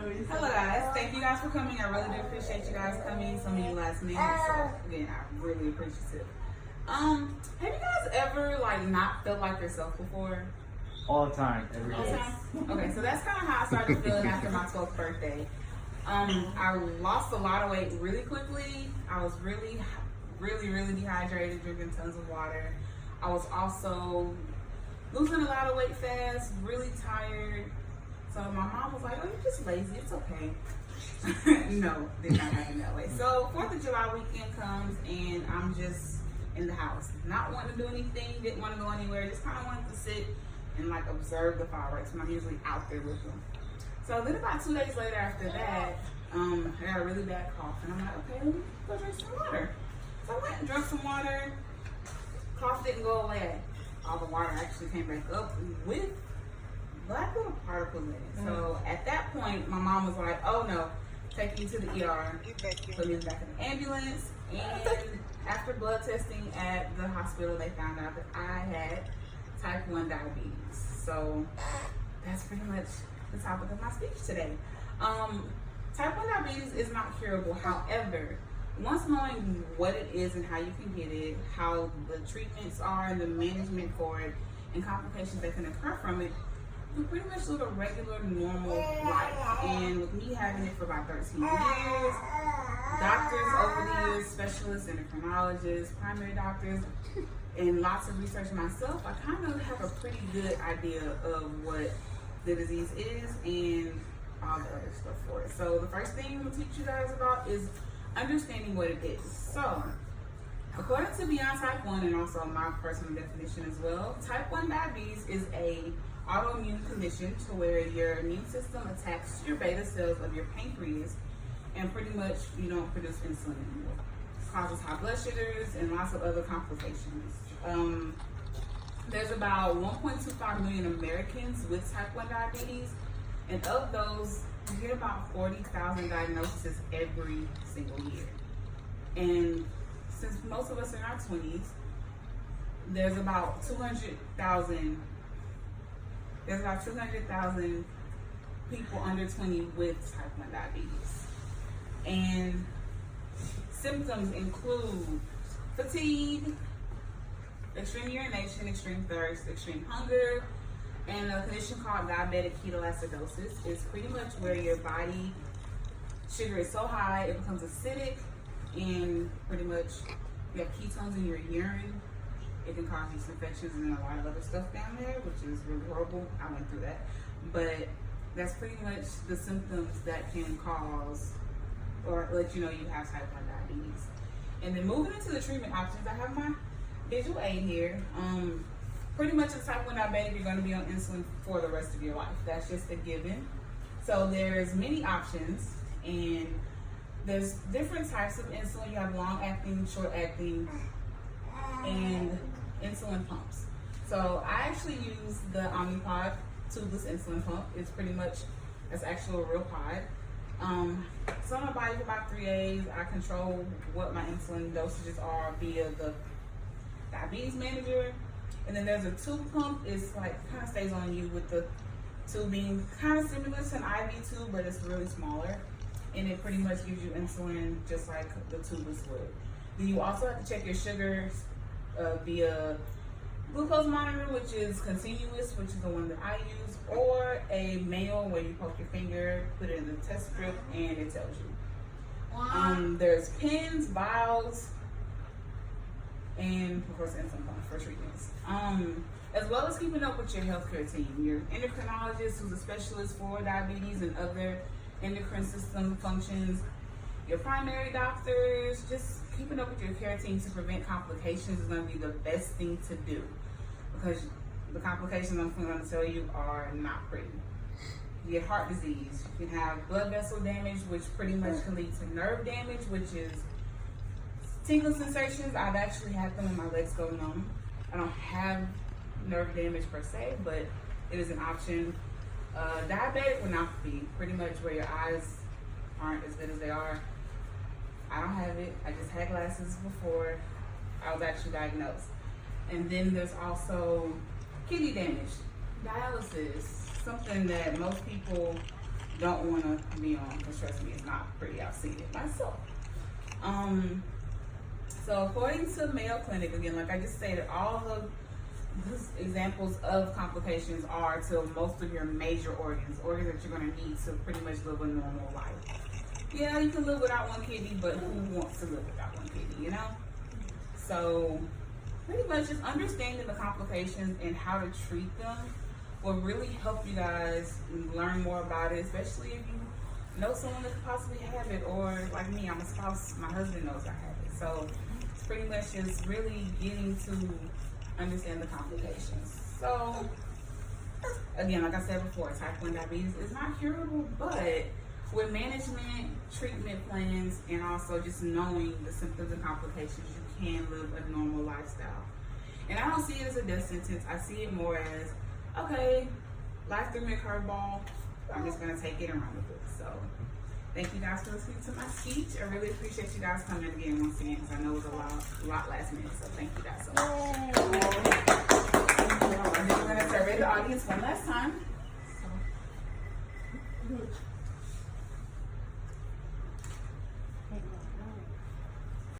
Hello guys, thank you guys for coming. I really do appreciate you guys coming. Some of you last minute, so again, I really appreciate it. Have you guys ever not felt like yourself before? All the time, every day. Okay, so that's kind of how I started feeling after my 12th birthday. I lost a lot of weight really quickly. I was really dehydrated, drinking tons of water. I was also losing a lot of weight fast, really tired. So my mom was like, "Oh, you're just lazy. It's okay." No, did not happen that way. So 4th of July weekend comes and I'm just in the house, not wanting to do anything, didn't want to go anywhere, just kind of wanted to sit and observe the fireworks when I'm usually out there with them. So then about 2 days later after that, I got a really bad cough and I'm like, okay, let me go drink some water. So I went and drank some water. Cough didn't go away. All the water actually came back up with black little particles in it. So at that point, my mom was like, "Oh no, take me to the ER." Put me back in the ambulance, and after blood testing at the hospital, they found out that I had type 1 diabetes. So that's pretty much the topic of my speech today. Type 1 diabetes is not curable. However, once knowing what it is and how you can get it, how the treatments are and the management for it, and complications that can occur from it, you pretty much live a regular, normal life. And with me having it for about 13 years, doctors over the years, specialists, endocrinologists, primary doctors, and lots of research myself, I kind of have a pretty good idea of what the disease is and all the other stuff for it. So the first thing I'm going to teach you guys about is understanding what it is. So, according to Beyond Type 1 and also my personal definition as well, Type 1 diabetes is a autoimmune condition to where your immune system attacks your beta cells of your pancreas and pretty much you don't produce insulin anymore. It causes high blood sugars and lots of other complications. There's about 1.25 million Americans with Type 1 diabetes, and of those, you get about 40,000 diagnoses every single year. And since most of us are in our 20s, there's about 200,000 people under 20 with type 1 diabetes. And symptoms include fatigue, extreme urination, extreme thirst, extreme hunger, and a condition called diabetic ketoacidosis. Is pretty much where your body sugar is so high it becomes acidic, and pretty much you have ketones in your urine. It can cause yeast infections and a lot of other stuff down there, which is really horrible. I went through that. But that's pretty much the symptoms that can cause or let you know you have type 1 diabetes. And then moving into the treatment options, I have my visual aid here. Pretty much as type 1 diabetic, you're going to be on insulin for the rest of your life. That's just a given. So there's many options, and there's different types of insulin. You have long-acting, short-acting, and insulin pumps. So I actually use the Omnipod tubeless insulin pump. It's pretty much, it's actually a real pod. So on my body for about 3 days, I control what my insulin dosages are via the diabetes manager. And then there's a tube pump. It's kind of stays on you with the tube being kind of similar to an IV tube, but it's really smaller. And it pretty much gives you insulin just like the tubeless would. Then you also have to check your sugars via glucose monitor, which is continuous, which is the one that I use, or a manual where you poke your finger, put it in the test strip, and it tells you. There's pens, vials, and of course insulin pumps for treatments. As well as keeping up with your healthcare team, your endocrinologist who's a specialist for diabetes and other endocrine system functions, your primary doctors, just keeping up with your care team to prevent complications is going to be the best thing to do, because the complications I'm going to tell you are not pretty. You get heart disease, you can have blood vessel damage, which pretty much can lead to nerve damage, which is tingling sensations. I've actually had them when my legs go numb. I don't have nerve damage per se, but it is an option. Diabetic retinopathy, pretty much where your eyes aren't as good as they are. I don't have it. I just had glasses before I was actually diagnosed. And then there's also kidney damage, dialysis, something that most people don't want to be on, because trust me, it's not pretty. I've seen it myself. So according to Mayo Clinic, again, like I just stated, all of these examples of complications are to most of your major organs that you're going to need to pretty much live a normal life. Yeah, you can live without one kidney, but who wants to live without one kidney, you know? So pretty much just understanding the complications and how to treat them will really help you guys learn more about it, especially if you know someone that could possibly have it, or like me, I'm a spouse, my husband knows I have it. So it's pretty much just really getting to understand the complications. So again, like I said before, type 1 diabetes is not curable, but with management, treatment plans, and also just knowing the symptoms and complications, you can live a normal lifestyle. And I don't see it as a death sentence. I see it more as, okay, life threw me a curveball. I'm just gonna take it and run with it. So thank you guys for listening to my speech. I really appreciate you guys coming again once again, because I know it was a lot last minute. So thank you guys so much. I'm just gonna survey the audience one last time.